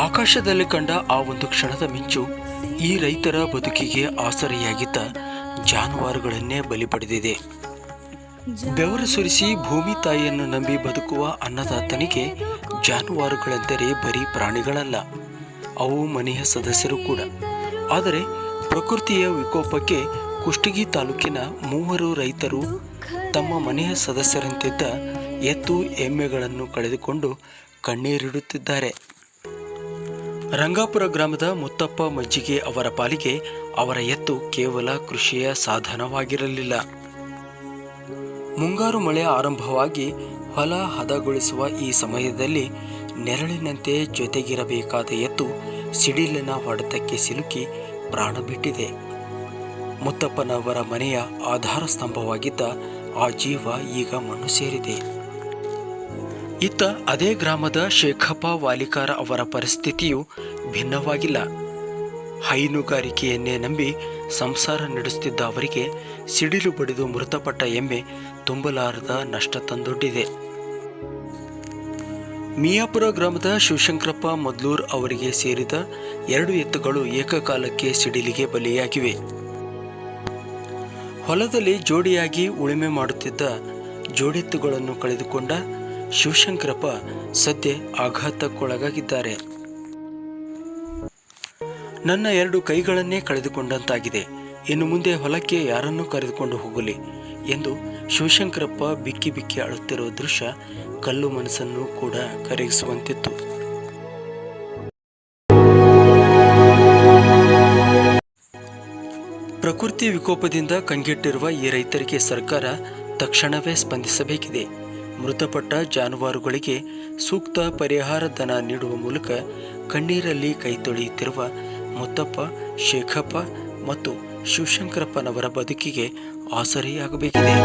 ಆಕಾಶದಲ್ಲಿ ಕಂಡ ಆ ಒಂದು ಕ್ಷಣದ ಮಿಂಚು ಈ ರೈತರ ಬದುಕಿಗೆ ಆಸರೆಯಾಗಿದ್ದ ಜಾನುವಾರುಗಳನ್ನೇ ಬಲಿ ಪಡೆದಿದೆ. ಬೆವರು ಸುರಿಸಿ ಭೂಮಿ ತಾಯಿಯನ್ನು ನಂಬಿ ಬದುಕುವ ಅನ್ನದಾತನಿಗೆ ಜಾನುವಾರುಗಳೆಂದರೆ ಬರೀ ಪ್ರಾಣಿಗಳಲ್ಲ, ಅವು ಮನೆಯ ಸದಸ್ಯರು ಕೂಡ. ಆದರೆ ಪ್ರಕೃತಿಯ ವಿಕೋಪಕ್ಕೆ ಕುಷ್ಟಗಿ ತಾಲೂಕಿನ 3 ರೈತರು ತಮ್ಮ ಮನೆಯ ಸದಸ್ಯರಂತಿದ್ದ ಎತ್ತು ಎಮ್ಮೆಗಳನ್ನು ಕಳೆದುಕೊಂಡು ಕಣ್ಣೀರಿಡುತ್ತಿದ್ದಾರೆ. ರಂಗಾಪುರ ಗ್ರಾಮದ ಮುತ್ತಪ್ಪ ಮಜ್ಜಿಗೆ ಅವರ ಪಾಲಿಗೆ ಅವರ ಎತ್ತು ಕೇವಲ ಕೃಷಿಯ ಸಾಧನವಾಗಿರಲಿಲ್ಲ. ಮುಂಗಾರು ಮಳೆ ಆರಂಭವಾಗಿ ಹೊಲ ಹದಗೊಳಿಸುವ ಈ ಸಮಯದಲ್ಲಿ ನೆರಳಿನಂತೆ ಜೊತೆಗಿರಬೇಕಾದ ಎತ್ತು ಸಿಡಿಲಿನ ಹೊಡೆತಕ್ಕೆ ಸಿಲುಕಿ ಪ್ರಾಣ ಬಿಟ್ಟಿದೆ. ಮುತ್ತಪ್ಪನವರ ಮನೆಯ ಆಧಾರ ಸ್ತಂಭವಾಗಿದ್ದ ಆ ಜೀವ ಈಗ ಮಣ್ಣು ಸೇರಿದೆ. ಇತ್ತ ಅದೇ ಗ್ರಾಮದ ಶೇಖಪ್ಪ ವಾಲಿಕಾರ ಅವರ ಪರಿಸ್ಥಿತಿಯು ಭಿನ್ನವಾಗಿಲ್ಲ. ಹೈನುಗಾರಿಕೆಯನ್ನೇ ನಂಬಿ ಸಂಸಾರ ನಡೆಸುತ್ತಿದ್ದ ಅವರಿಗೆ ಸಿಡಿಲು ಬಡಿದು ಮೃತಪಟ್ಟ ಎಮ್ಮೆ ತುಂಬಲಾರದ ನಷ್ಟ ತಂದೊಡ್ಡಿದೆ. ಮಿಯಾಪುರ ಗ್ರಾಮದ ಶಿವಶಂಕರಪ್ಪ ಮೊದ್ಲೂರ್ ಅವರಿಗೆ ಸೇರಿದ 2 ಎತ್ತುಗಳು ಏಕಕಾಲಕ್ಕೆ ಸಿಡಿಲಿಗೆ ಬಲಿಯಾಗಿವೆ. ಹೊಲದಲ್ಲಿ ಜೋಡಿಯಾಗಿ ಉಳುಮೆ ಮಾಡುತ್ತಿದ್ದ ಜೋಡೆತ್ತುಗಳನ್ನು ಕಳೆದುಕೊಂಡ ಶಿವಶಂಕರಪ್ಪ ಸದ್ಯ ಆಘಾತಕ್ಕೊಳಗಾಗಿದ್ದಾರೆ. ನನ್ನ 2 ಕೈಗಳನ್ನೇ ಕಳೆದುಕೊಂಡಂತಾಗಿದೆ, ಇನ್ನು ಮುಂದೆ ಹೊಲಕ್ಕೆ ಯಾರನ್ನು ಕರೆದುಕೊಂಡು ಹೋಗಲಿ ಎಂದು ಶಿವಶಂಕರಪ್ಪ ಬಿಕ್ಕಿ ಬಿಕ್ಕಿ ಅಳುತ್ತಿರುವ ದೃಶ್ಯ ಕಲ್ಲು ಮನಸ್ಸನ್ನು ಕೂಡ ಕರಗಿಸುವಂತಿತ್ತು. ಪ್ರಕೃತಿ ವಿಕೋಪದಿಂದ ಕಂಗೆಟ್ಟಿರುವ ಈ ರೈತರಿಗೆ ಸರ್ಕಾರ ತಕ್ಷಣವೇ ಸ್ಪಂದಿಸಬೇಕಿದೆ. ಮೃತಪಟ್ಟ ಜಾನುವಾರುಗಳಿಗೆ ಸೂಕ್ತ ಪರಿಹಾರ ಧನ ನೀಡುವ ಮೂಲಕ ಕಣ್ಣೀರಲ್ಲಿ ಕೈ ತೊಳೆಯುತ್ತಿರುವ ಮುತ್ತಪ್ಪ, ಶೇಖಪ್ಪ ಮತ್ತು ಶಿವಶಂಕರಪ್ಪನವರ ಬದುಕಿಗೆ ಆಸರೆಯಾಗಬೇಕಿದೆ.